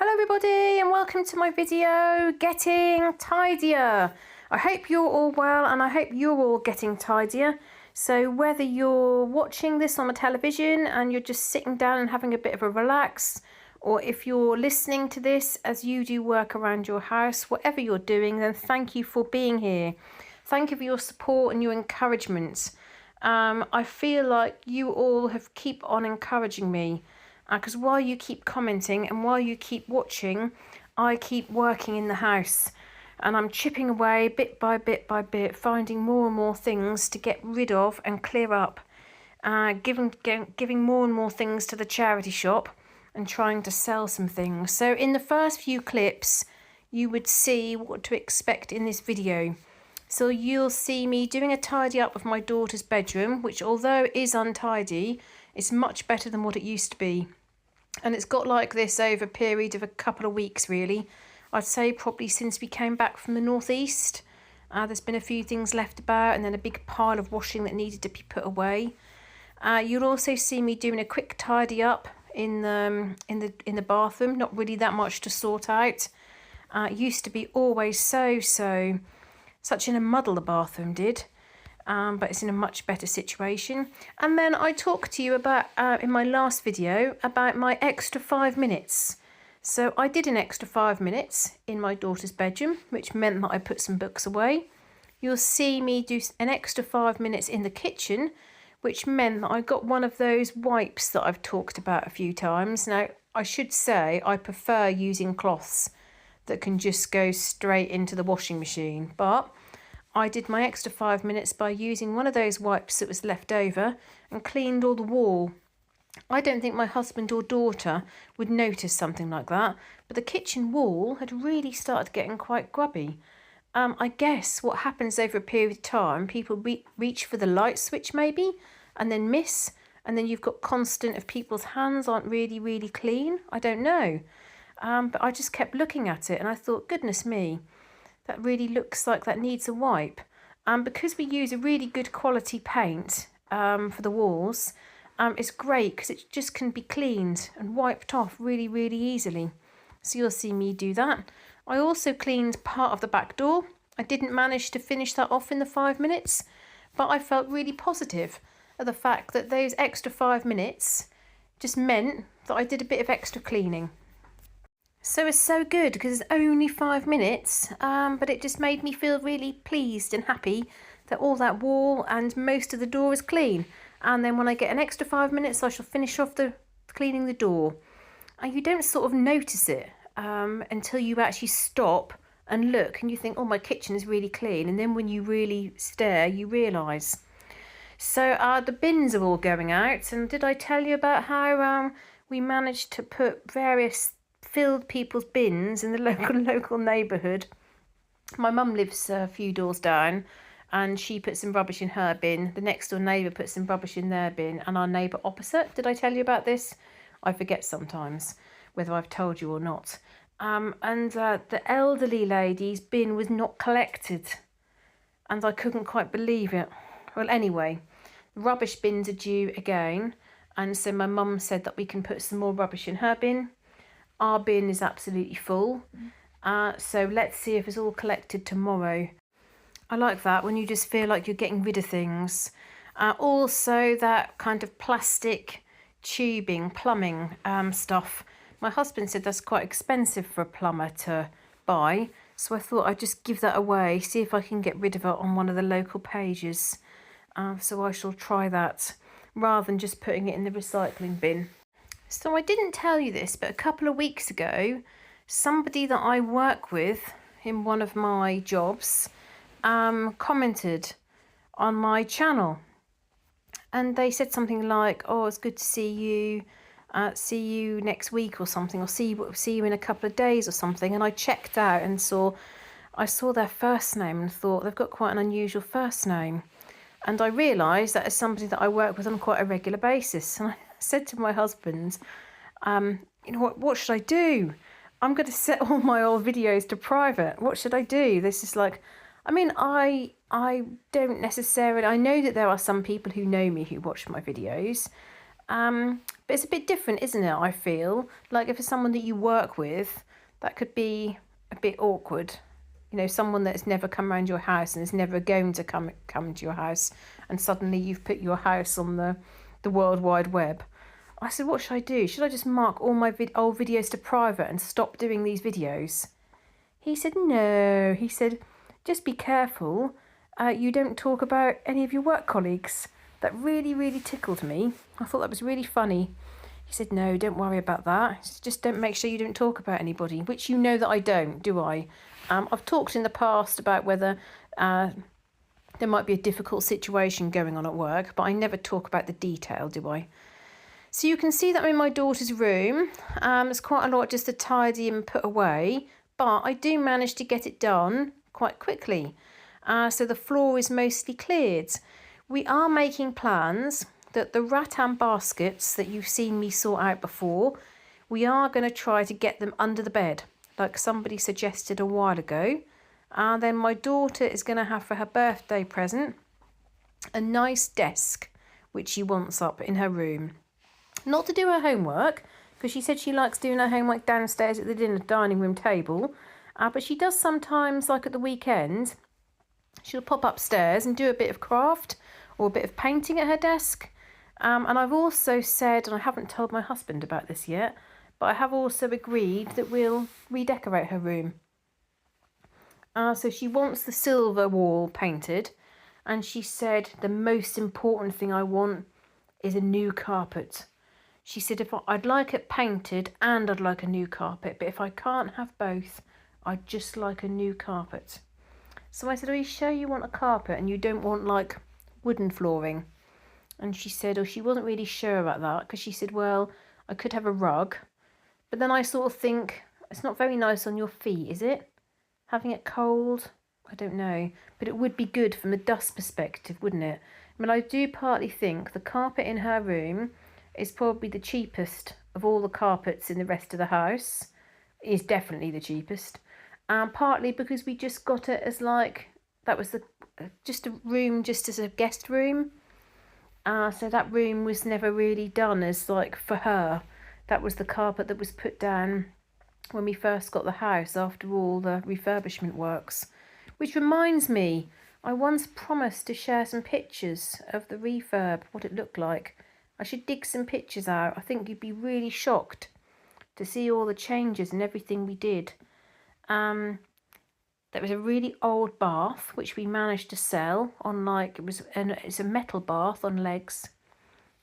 Hello everybody and welcome to my video, Getting Tidier. I hope you're all well and I hope you're all getting tidier. So whether you're watching this on the television and you're just sitting down and having a bit of a relax, or if you're listening to this as you do work around your house, whatever you're doing, then thank you for being here. Thank you for your support and your encouragement. I feel like you all have keep on encouraging me. Because while you keep commenting and while you keep watching, I keep working in the house and I'm chipping away bit by bit, finding more and more things to get rid of and clear up, giving more and more things to the charity shop and trying to sell some things. So in the first few clips, you would see what to expect in this video. So you'll see me doing a tidy up of my daughter's bedroom, which although is untidy, it's much better than what it used to be. And it's got like this over a period of a couple of weeks, really. I'd say probably since we came back from the northeast. There's been a few things left about and then a big pile of washing that needed to be put away. You'll also see me doing a quick tidy up in the bathroom. Not really that much to sort out. It used to be always such in a muddle, the bathroom did. But it's in a much better situation. And then I talked to you about, in my last video, about my extra 5 minutes. So I did an extra 5 minutes in my daughter's bedroom, which meant that I put some books away. You'll see me do an extra 5 minutes in the kitchen, which meant that I got one of those wipes that I've talked about a few times. Now, I should say I prefer using cloths that can just go straight into the washing machine, but I did my extra 5 minutes by using one of those wipes that was left over and cleaned all the wall. I don't think my husband or daughter would notice something like that, but the kitchen wall had really started getting quite grubby. I guess what happens over a period of time, people reach for the light switch maybe, and then miss, and then you've got constant of people's hands aren't really clean. I don't know. But I just kept looking at it and I thought, goodness me, that really looks like that needs a wipe. And because we use a really good quality paint for the walls, it's great because it just can be cleaned and wiped off really easily. So you'll see me do that. I also cleaned part of the back door. I didn't manage to finish that off in the 5 minutes, but I felt really positive of the fact that those extra 5 minutes just meant that I did a bit of extra cleaning. So it's so good because it's only 5 minutes, but it just made me feel really pleased and happy that all that wall and most of the door is clean. And then when I get an extra 5 minutes, I shall finish off cleaning the door. And you don't sort of notice it until you actually stop and look and you think, oh, my kitchen is really clean. And then when you really stare, you realise. So the bins are all going out. And did I tell you about how we managed to put various filled people's bins in the local neighbourhood? My mum lives a few doors down and she put some rubbish in her bin. The next door neighbour put some rubbish in their bin, and our neighbour opposite, did I tell you about this? I forget sometimes whether I've told you or not. The elderly lady's bin was not collected and I couldn't quite believe it. Well, anyway, rubbish bins are due again, and so my mum said that we can put some more rubbish in her bin. Our bin is absolutely full, so let's see if it's all collected tomorrow. I like that, when you just feel like you're getting rid of things. Also that kind of plastic tubing, plumbing stuff. My husband said that's quite expensive for a plumber to buy, so I thought I'd just give that away, see if I can get rid of it on one of the local pages. So I shall try that, rather than just putting it in the recycling bin. So I didn't tell you this, but a couple of weeks ago, somebody that I work with in one of my jobs commented on my channel. And they said something like, oh, it's good to see you next week or something, or see you in a couple of days or something. And I checked out and I saw their first name and thought they've got quite an unusual first name. And I realised that as somebody that I work with on quite a regular basis. And I said to my husband, you know, what should I do? I'm going to set all my old videos to private. What should I do? This is like, I mean, I don't necessarily, I know that there are some people who know me who watch my videos, But it's a bit different, isn't it? I feel like if it's someone that you work with, that could be a bit awkward. You know, someone that's never come around your house and is never going to come to your house, and suddenly you've put your house on the World Wide Web. I said, what should I do? Should I just mark all my old videos to private and stop doing these videos? He said, no. He said, just be careful. You don't talk about any of your work colleagues. That really, really tickled me. I thought that was really funny. He said, no, don't worry about that. He said, just don't make sure you don't talk about anybody, which you know that I don't, do I? I've talked in the past about whether there might be a difficult situation going on at work, but I never talk about the detail, do I? So you can see that I'm in my daughter's room. There's quite a lot just to tidy and put away, but I do manage to get it done quite quickly. So the floor is mostly cleared. We are making plans that the rattan baskets that you've seen me sort out before, we are going to try to get them under the bed, like somebody suggested a while ago. And then my daughter is going to have for her birthday present a nice desk, which she wants up in her room. Not to do her homework, because she said she likes doing her homework downstairs at the dining room table. But she does sometimes, like at the weekend, she'll pop upstairs and do a bit of craft or a bit of painting at her desk. And I've also said, and I haven't told my husband about this yet, but I have also agreed that we'll redecorate her room. So she wants the silver wall painted, and she said the most important thing I want is a new carpet. She said I'd like it painted and I'd like a new carpet, but if I can't have both, I'd just like a new carpet. So I said, are you sure you want a carpet and you don't want like wooden flooring? And she said, she wasn't really sure about that, because she said, well, I could have a rug. But then I sort of think, it's not very nice on your feet, is it? Having it cold? I don't know. But it would be good from the dust perspective, wouldn't it? I mean, I do partly think the carpet in her room is probably the cheapest of all the carpets in the rest of the house. Is definitely the cheapest. Partly because we just got it as like, that was just a room, just as a guest room. So that room was never really done as like for her. That was the carpet that was put down when we first got the house after all the refurbishment works. Which reminds me, I once promised to share some pictures of the refurb, what it looked like. I should dig some pictures out. I think you'd be really shocked to see all the changes and everything we did. There was a really old bath which we managed to sell on, like, it's a metal bath on legs,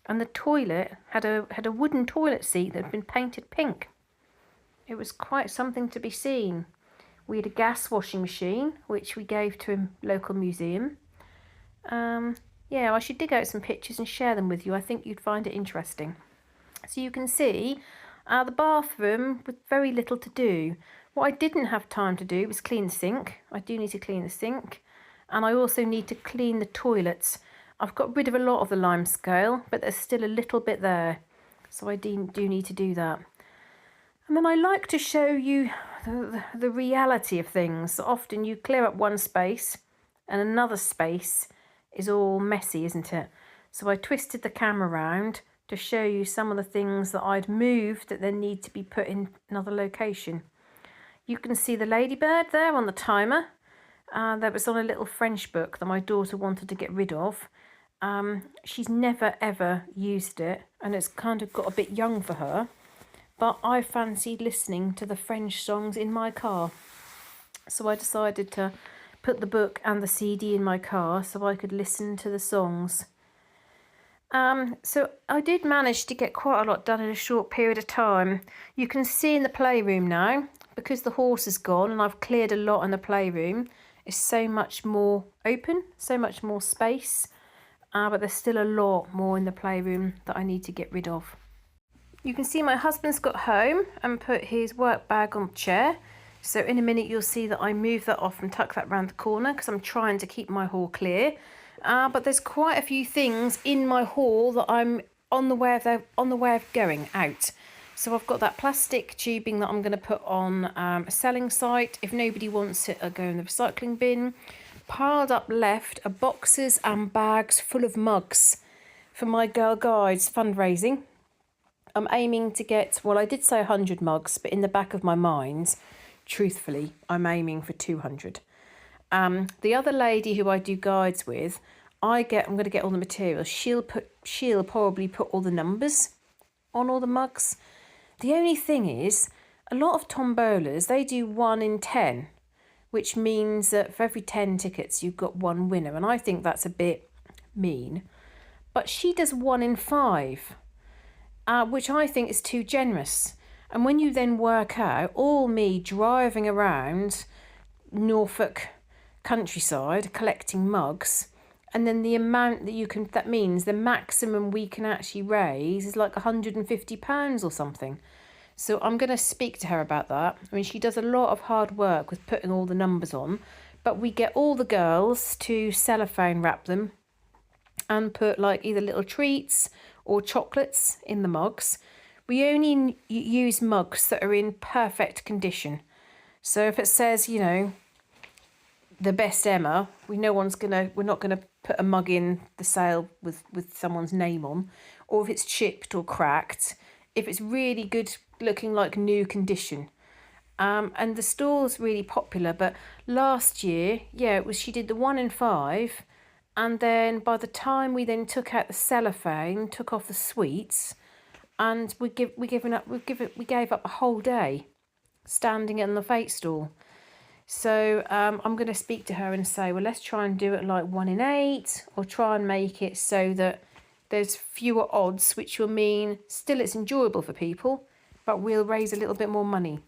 and the toilet had a wooden toilet seat that had been painted pink. It was quite something to be seen. We had a gas washing machine which we gave to a local museum. Yeah, I should dig out some pictures and share them with you. I think you'd find it interesting. So you can see the bathroom with very little to do. What I didn't have time to do was clean the sink. I do need to clean the sink. And I also need to clean the toilets. I've got rid of a lot of the limescale, but there's still a little bit there. So I do need to do that. And then I like to show you the reality of things. So often you clear up one space and another space is all messy, isn't it? So I twisted the camera around to show you some of the things that I'd moved that then need to be put in another location. You can see the ladybird there on the timer. That was on a little French book that my daughter wanted to get rid of. She's never ever used it, and it's kind of got a bit young for her. But I fancied listening to the French songs in my car. So I decided to put the book and the CD in my car so I could listen to the songs. So I did manage to get quite a lot done in a short period of time. You can see in the playroom now, because the horse is gone and I've cleared a lot in the playroom, it's so much more open, so much more space. But there's still a lot more in the playroom that I need to get rid of. You can see my husband's got home and put his work bag on the chair. So in a minute you'll see that I move that off and tuck that round the corner because I'm trying to keep my hall clear. But there's quite a few things in my hall that I'm on the way of going out. So I've got that plastic tubing that I'm going to put on a selling site. If nobody wants it, I'll go in the recycling bin. Piled up left are boxes and bags full of mugs for my Girl Guides fundraising. I'm aiming to get, well, I did say 100 mugs, but in the back of my mind, truthfully, I'm aiming for 200. The other lady who I do guides with, I'm going to get all the materials. She'll probably put all the numbers on all the mugs. The only thing is, a lot of tombolas, they do 1 in 10, which means that for every 10 tickets, you've got one winner. And I think that's a bit mean. But she does 1 in 5, which I think is too generous. And when you then work out, all me driving around Norfolk countryside collecting mugs, and then the amount that means the maximum we can actually raise is like £150 or something. So I'm going to speak to her about that. I mean, she does a lot of hard work with putting all the numbers on, but we get all the girls to cellophane wrap them and put like either little treats or chocolates in the mugs. We only use mugs that are in perfect condition. So if it says, you know, the best Emma, we're not gonna put a mug in the sale with someone's name on, or if it's chipped or cracked, if it's really good looking like new condition. And the store's really popular, but last year, yeah, she did the 1 in 5, and then by the time we then took out the cellophane, took off the sweets, and we gave up a whole day standing in the fate stall. So I'm going to speak to her and say, well, let's try and do it like 1 in 8, or try and make it so that there's fewer odds, which will mean still it's enjoyable for people, but we'll raise a little bit more money.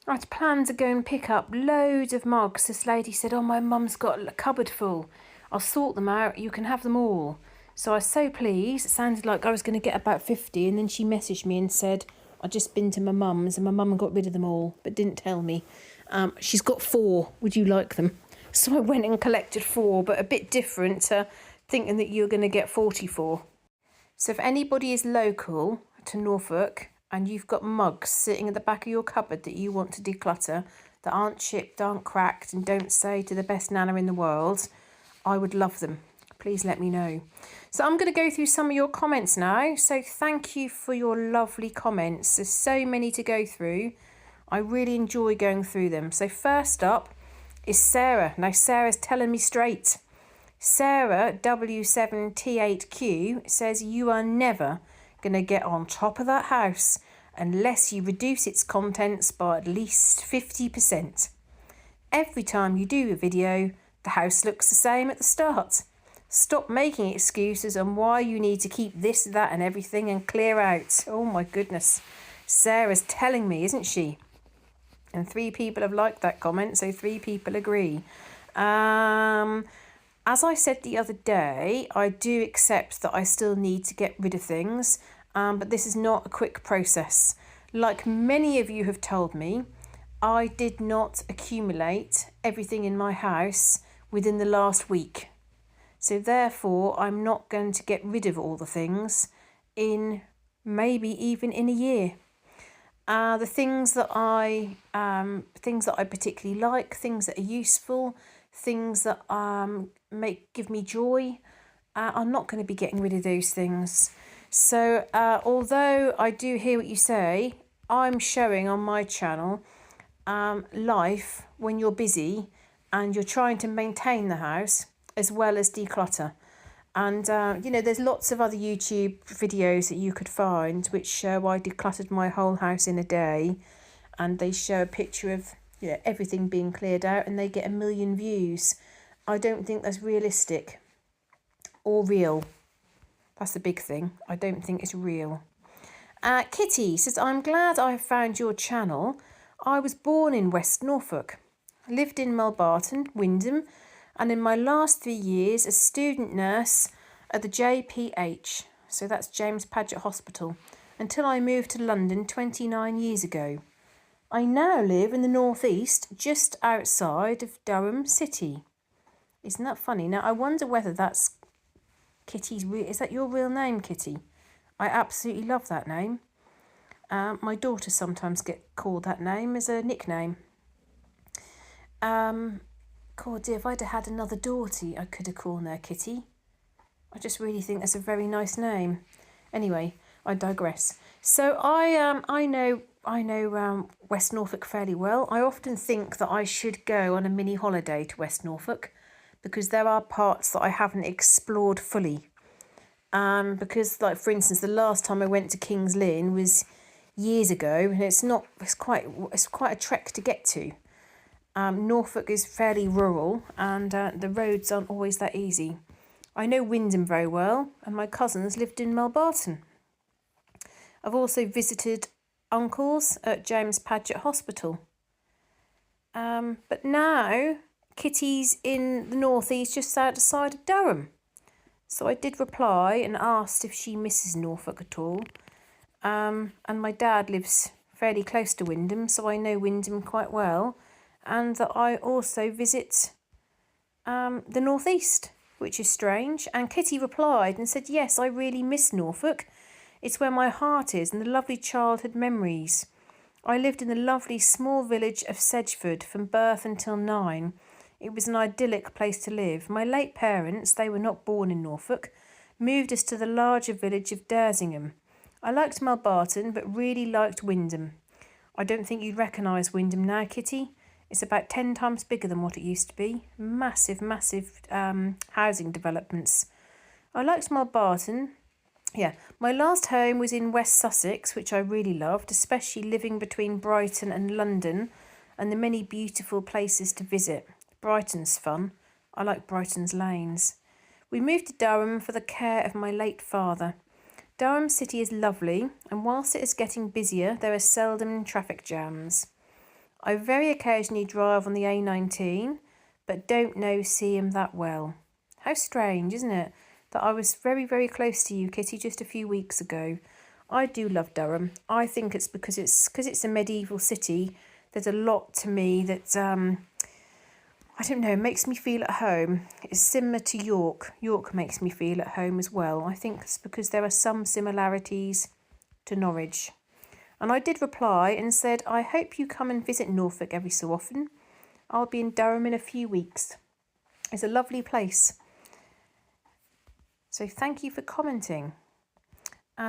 I had planned to go and pick up loads of mugs. This lady said, oh, my mum's got a cupboard full. I'll sort them out. You can have them all. So I was so pleased. It sounded like I was going to get about 50. And then she messaged me and said, I'd just been to my mum's and my mum got rid of them all, but didn't tell me. She's got 4. Would you like them? So I went and collected 4, but a bit different to thinking that you're going to get 44. So if anybody is local to Norfolk and you've got mugs sitting at the back of your cupboard that you want to declutter, that aren't chipped, aren't cracked, and don't say to the best nana in the world, I would love them. Please let me know. So I'm going to go through some of your comments now. So thank you for your lovely comments. There's so many to go through. I really enjoy going through them. So first up is Sarah. Now Sarah's telling me straight. Sarah W7T8Q says, you are never going to get on top of that house unless you reduce its contents by at least 50%. Every time you do a video, the house looks the same at the start. Stop making excuses on why you need to keep this, that and everything and clear out. Oh my goodness. Sarah's telling me, isn't she? And 3 people have liked that comment, so 3 people agree. As I said the other day, I do accept that I still need to get rid of things, but this is not a quick process. Like many of you have told me, I did not accumulate everything in my house within the last week. So therefore, I'm not going to get rid of all the things in maybe even in a year. The things that I particularly like, things that are useful, things that give me joy, I'm not going to be getting rid of those things. So although I do hear what you say, I'm showing on my channel life when you're busy and you're trying to maintain the house as well as declutter. And, you know, there's lots of other YouTube videos that you could find which show I decluttered my whole house in a day, and they show a picture of, you know, everything being cleared out, and they get 1 million views. I don't think that's realistic or real. That's the big thing. I don't think it's real. Kitty says, I'm glad I have found your channel. I was born in West Norfolk, lived in Melbarton, Wyndham, and in my last 3 years as student nurse at the JPH, so that's James Paget Hospital, until I moved to London 29 years ago. I now live in the northeast, just outside of Durham City. Isn't that funny? Now, I wonder whether that's Kitty's is that your real name, Kitty? I absolutely love that name. My daughters sometimes get called that name as a nickname. God, dear, if I'd have had another daughter, I could have called her Kitty. I just really think that's a very nice name. Anyway, I digress. So I know West Norfolk fairly well. I often think that I should go on a mini holiday to West Norfolk because there are parts that I haven't explored fully. Because, like, for instance, the last time I went to King's Lynn was years ago, and it's quite a trek to get to. Norfolk is fairly rural, and the roads aren't always that easy. I know Wymondham very well, and my cousins lived in Melbarton. I've also visited uncles at James Paget Hospital. But now Kitty's in the northeast, just outside of Durham. So I did reply and asked if she misses Norfolk at all. And my dad lives fairly close to Wymondham, so I know Wymondham quite well. And that I also visit the northeast, which is strange. And Kitty replied and said, yes, I really miss Norfolk. It's where my heart is and the lovely childhood memories. I lived in the lovely small village of Sedgeford from birth until 9. It was an idyllic place to live. My late parents, they were not born in Norfolk, moved us to the larger village of Dersingham. I liked Melbarton, but really liked Wymondham. I don't think you'd recognise Wymondham now, Kitty. It's about 10 times bigger than what it used to be. Massive housing developments. I liked Melbarton. Yeah, my last home was in West Sussex, which I really loved, especially living between Brighton and London and the many beautiful places to visit. Brighton's fun. I like Brighton's lanes. We moved to Durham for the care of my late father. Durham city is lovely, and whilst it is getting busier, there are seldom traffic jams. I very occasionally drive on the A19, but don't know Seaham that well. How strange, isn't it, that I was very, very close to you, Kitty, just a few weeks ago. I do love Durham. I think it's because it's a medieval city. There's a lot to me that, I don't know, makes me feel at home. It's similar to York. York makes me feel at home as well. I think it's because there are some similarities to Norwich. And I did reply and said, I hope you come and visit Norfolk every so often. I'll be in Durham in a few weeks. It's a lovely place. So thank you for commenting.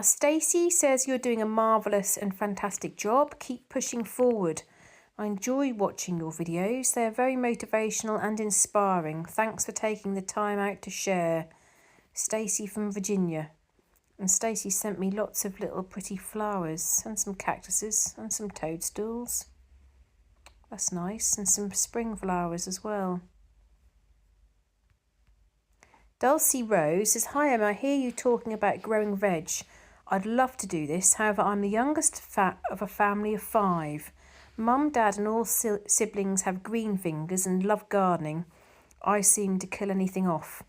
Stacey says you're doing a marvellous and fantastic job. Keep pushing forward. I enjoy watching your videos. They're very motivational and inspiring. Thanks for taking the time out to share. Stacey from Virginia. And Stacey sent me lots of little pretty flowers and some cactuses and some toadstools. That's nice. And some spring flowers as well. Dulcie Rose says, hi Emma, I hear you talking about growing veg. I'd love to do this. However, I'm the youngest of a family of 5. Mum, Dad and all siblings have green fingers and love gardening. I seem to kill anything off.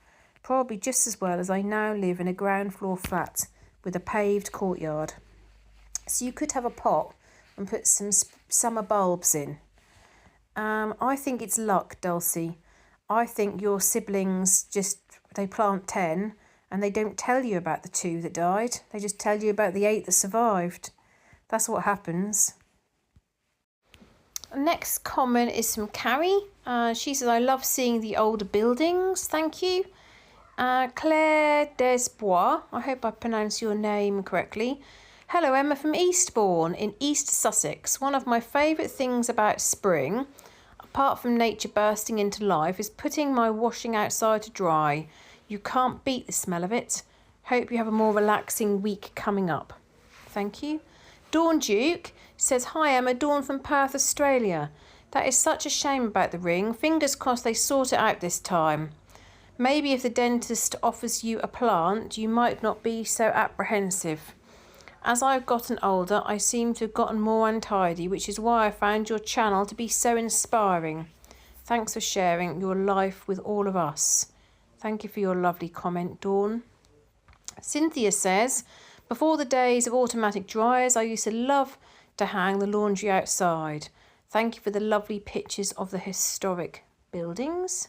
Probably just as well as I now live in a ground floor flat with a paved courtyard. So you could have a pot and put some summer bulbs in. I think it's luck, Dulcie. I think your siblings they plant 10 and they don't tell you about the 2 that died. They just tell you about the 8 that survived. That's what happens. Next comment is from Carrie. She says, I love seeing the older buildings. Thank you. Claire Desbois, I hope I pronounced your name correctly. Hello, Emma from Eastbourne in East Sussex. One of my favourite things about spring, apart from nature bursting into life, is putting my washing outside to dry. You can't beat the smell of it. Hope you have a more relaxing week coming up. Thank you. Dawn Duke says, hi Emma, Dawn from Perth, Australia. That is such a shame about the ring. Fingers crossed they sort it out this time. Maybe if the dentist offers you a plant, you might not be so apprehensive. As I've gotten older, I seem to have gotten more untidy, which is why I found your channel to be so inspiring. Thanks for sharing your life with all of us. Thank you for your lovely comment, Dawn. Cynthia says, before the days of automatic dryers, I used to love to hang the laundry outside. Thank you for the lovely pictures of the historic buildings.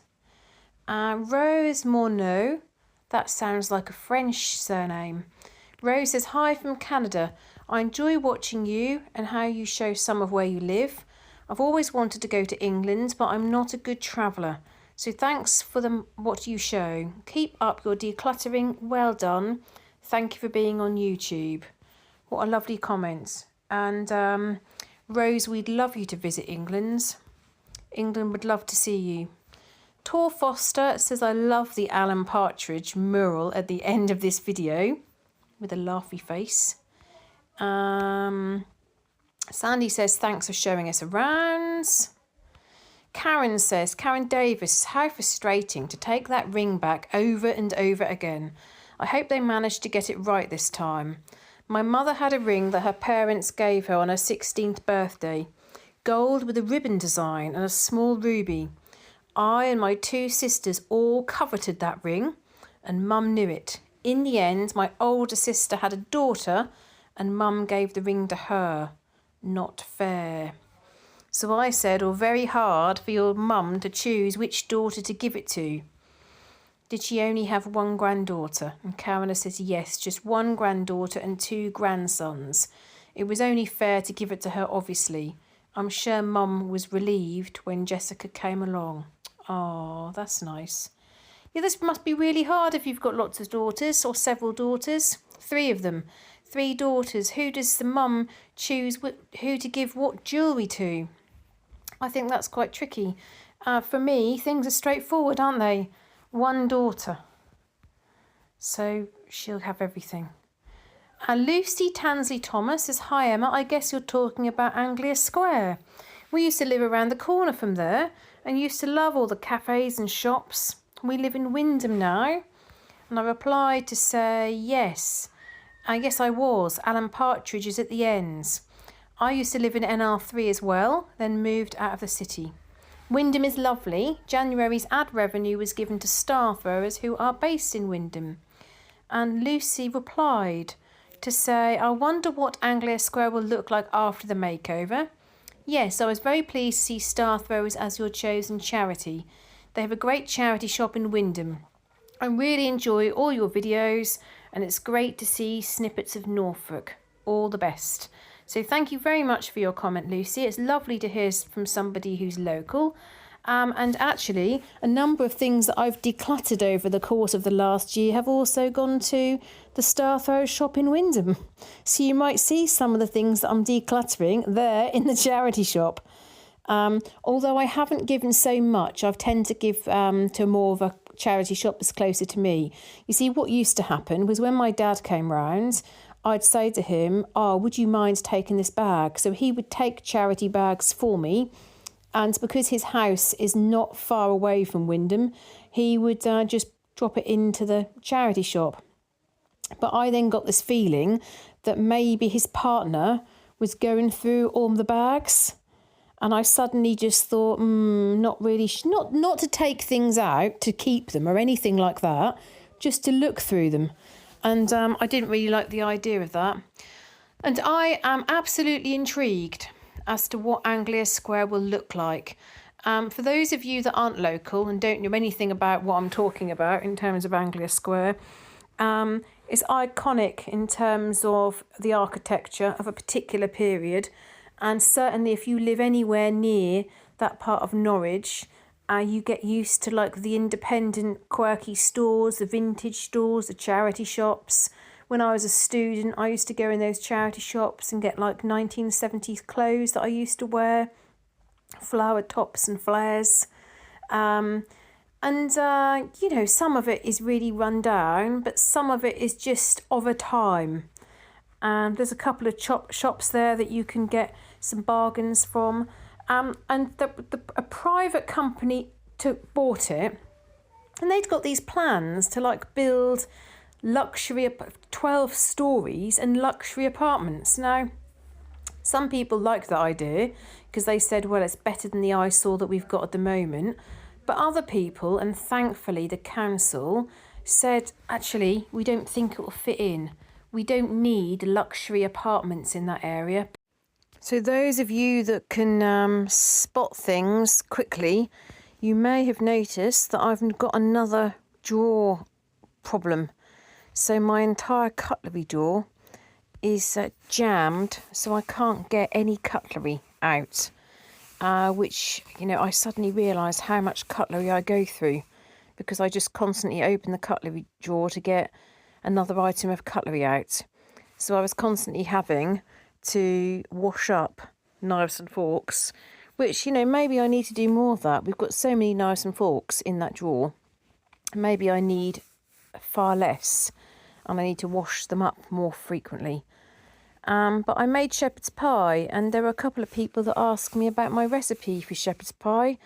Rose Morneau, that sounds like a French surname. Rose says, hi from Canada. I enjoy watching you and how you show some of where you live. I've always wanted to go to England, but I'm not a good traveller. So thanks for what you show. Keep up your decluttering. Well done. Thank you for being on YouTube. What a lovely comment. And Rose, we'd love you to visit England. England would love to see you. Tor Foster says, I love the Alan Partridge mural at the end of this video, with a laughy face. Sandy says, thanks for showing us around. Karen says, Karen Davis, how frustrating to take that ring back over and over again. I hope they managed to get it right this time. My mother had a ring that her parents gave her on her 16th birthday. Gold with a ribbon design and a small ruby. I and my 2 sisters all coveted that ring, and Mum knew it. In the end, my older sister had a daughter, and Mum gave the ring to her. Not fair. So I said, very hard for your mum to choose which daughter to give it to. Did she only have 1 granddaughter? And Karen says, yes, just 1 granddaughter and 2 grandsons. It was only fair to give it to her, obviously. I'm sure Mum was relieved when Jessica came along. Oh, that's nice. Yeah, this must be really hard if you've got lots of daughters or several daughters. 3 of them. 3 daughters. Who does the mum choose who to give what jewellery to? I think that's quite tricky. For me, things are straightforward, aren't they? 1 daughter. So she'll have everything. Lucy Tansley Thomas says, hi Emma, I guess you're talking about Anglia Square. We used to live around the corner from there and used to love all the cafes and shops. We live in Wyndham now. And I replied to say, yes. Yes, I was. Alan Partridge is at the ends. I used to live in NR3 as well, then moved out of the city. Wyndham is lovely. January's ad revenue was given to star throwers who are based in Wyndham. And Lucy replied to say, I wonder what Anglia Square will look like after the makeover. Yes, I was very pleased to see Star Throwers as your chosen charity. They have a great charity shop in Wyndham. I really enjoy all your videos and it's great to see snippets of Norfolk. All the best. So thank you very much for your comment, Lucy. It's lovely to hear from somebody who's local. And actually, a number of things that I've decluttered over the course of the last year have also gone to the Star Throw shop in Wyndham. So you might see some of the things that I'm decluttering there in the charity shop. Although I haven't given so much, I've tended to give to more of a charity shop that's closer to me. You see, what used to happen was when my dad came round, I'd say to him, would you mind taking this bag? So he would take charity bags for me. And because his house is not far away from Wyndham, he would just drop it into the charity shop. But I then got this feeling that maybe his partner was going through all the bags. And I suddenly just thought, not really, not to take things out, to keep them or anything like that, just to look through them. And I didn't really like the idea of that. And I am absolutely intrigued as to what Anglia Square will look like. For those of you that aren't local and don't know anything about what I'm talking about in terms of Anglia Square, it's iconic in terms of the architecture of a particular period. And certainly if you live anywhere near that part of Norwich, you get used to like the independent quirky stores, the vintage stores, the charity shops. When I was a student, I used to go in those charity shops and get like 1970s clothes that I used to wear, flowered tops and flares. You know, some of it is really run down, but some of it is just of a time. And there's a couple of shops there that you can get some bargains from. And a private company bought it, and they'd got these plans to like build luxury 12 stories and luxury apartments. Now, some people liked the idea because they said, well, it's better than the eyesore that we've got at the moment. But other people, and thankfully the council, said, actually, we don't think it will fit in. We don't need luxury apartments in that area. So those of you that can spot things quickly, you may have noticed that I've got another drawer problem. So my entire cutlery drawer is jammed, so I can't get any cutlery out, which, you know, I suddenly realised how much cutlery I go through because I just constantly open the cutlery drawer to get another item of cutlery out. so I was constantly having to wash up knives and forks, which, you know, maybe I need to do more of that. We've got so many knives and forks in that drawer. Maybe I need far less, and I need to wash them up more frequently. But I made shepherd's pie, and there were a couple of people that asked me about my recipe for shepherd's pie.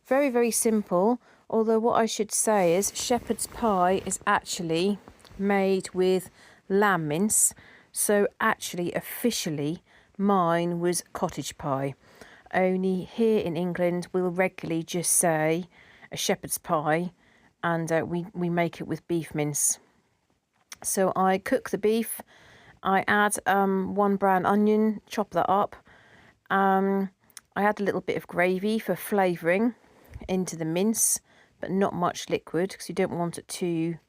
Very, very simple, although what I should say is shepherd's pie is actually made with lamb mince. So actually, officially, mine was cottage pie. Only here in England, we'll regularly just say a shepherd's pie, and we make it with beef mince. So I cook the beef. I add 1 brown onion, chop that up. I add a little bit of gravy for flavouring into the mince, but not much liquid because you don't want it too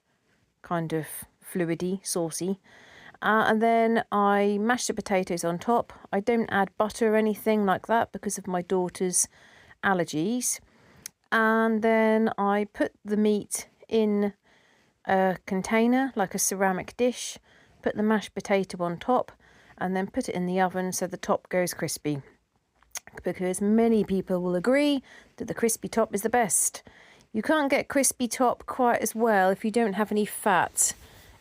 kind of fluidy, saucy. And then I mash the potatoes on top. I don't add butter or anything like that because of my daughter's allergies. And then I put the meat in a container, like a ceramic dish, put the mashed potato on top, and then put it in the oven so the top goes crispy. Because many people will agree that the crispy top is the best. You can't get crispy top quite as well if you don't have any fat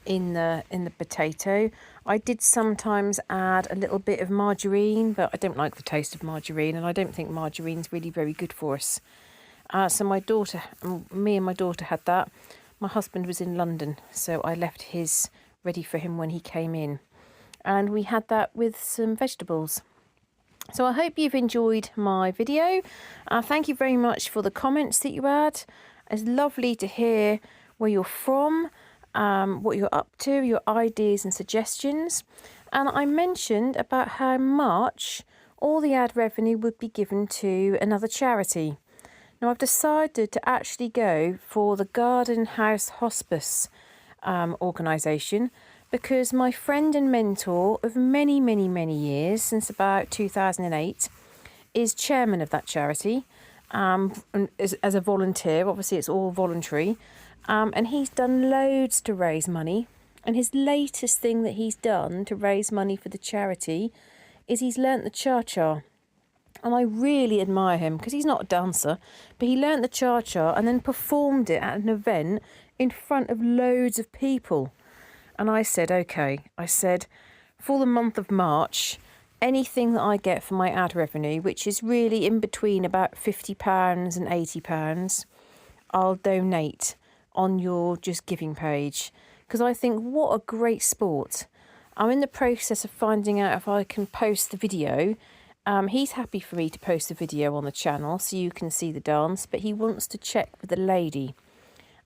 in the potato. I did sometimes add a little bit of margarine, but I don't like the taste of margarine, and I don't think margarine's really very good for us. So me and my daughter had that. My husband was in London, so I left his ready for him when he came in, and we had that with some vegetables. So I hope you've enjoyed my video. Thank you very much for the comments that you had. It's lovely to hear where you're from, what you're up to, your ideas and suggestions. And I mentioned about how much all the ad revenue would be given to another charity. Now I've decided to actually go for the Garden House Hospice organisation, because my friend and mentor of many, many, many years, since about 2008, is chairman of that charity, and as a volunteer. Obviously it's all voluntary, and he's done loads to raise money. And his latest thing that he's done to raise money for the charity is he's learnt the cha-cha. And I really admire him, because he's not a dancer, but he learnt the cha-cha and then performed it at an event in front of loads of people. And I said, okay, for the month of March, anything that I get for my ad revenue, which is really in between about £50 and £80, I'll donate on your Just Giving page. Because I think, what a great sport. I'm in the process of finding out if I can post the video. He's happy for me to post the video on the channel so you can see the dance, but he wants to check with the lady.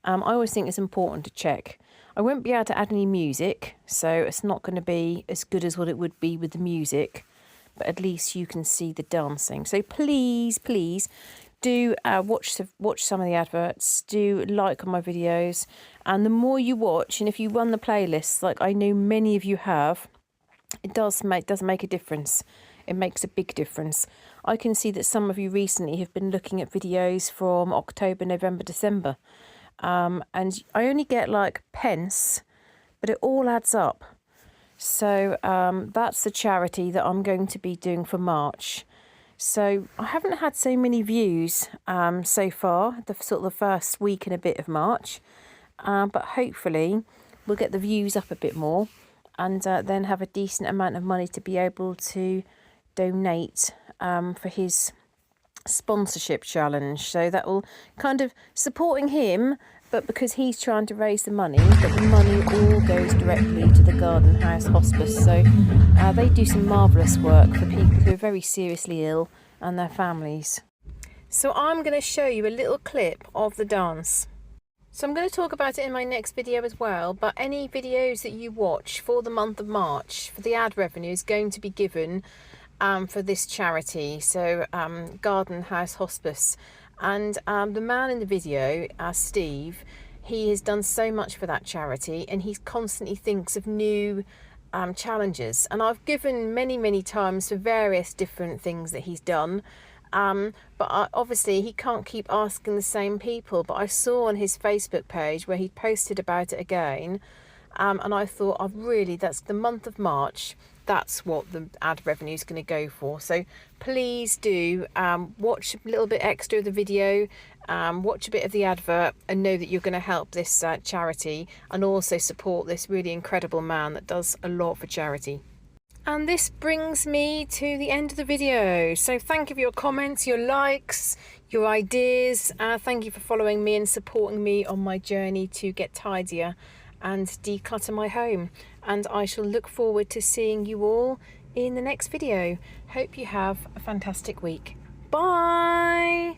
I always think it's important to check. I won't be able to add any music, so it's not going to be as good as what it would be with the music, but at least you can see the dancing. So please, please do watch some of the adverts, do like on my videos, and the more you watch, and if you run the playlists like I know many of you have, it does make a difference. It makes a big difference. I can see that some of you recently have been looking at videos from October, November, December. And I only get like pence, but it all adds up. So that's the charity that I'm going to be doing for March. So I haven't had so many views so far, the first week and a bit of March. But hopefully we'll get the views up a bit more, and then have a decent amount of money to be able to donate for his sponsorship challenge. So that will kind of supporting him, but because he's trying to raise the money, but the money all goes directly to the Garden House Hospice. So they do some marvellous work for people who are very seriously ill and their families. So I'm going to show you a little clip of the dance. So I'm going to talk about it in my next video as well, but any videos that you watch for the month of March for the ad revenue is going to be given for this charity, so Garden House Hospice. And the man in the video, Steve, he has done so much for that charity, and he constantly thinks of new challenges. And I've given many times for various different things that he's done, but obviously he can't keep asking the same people. But I saw on his Facebook page where he posted about it again, and I thought, that's the month of March, that's what the ad revenue is going to go for. So please do watch a little bit extra of the video, watch a bit of the advert, and know that you're going to help this charity, and also support this really incredible man that does a lot for charity. And this brings me to the end of the video. So thank you for your comments, your likes, your ideas. Thank you for following me and supporting me on my journey to get tidier and declutter my home. And I shall look forward to seeing you all in the next video. Hope you have a fantastic week. Bye.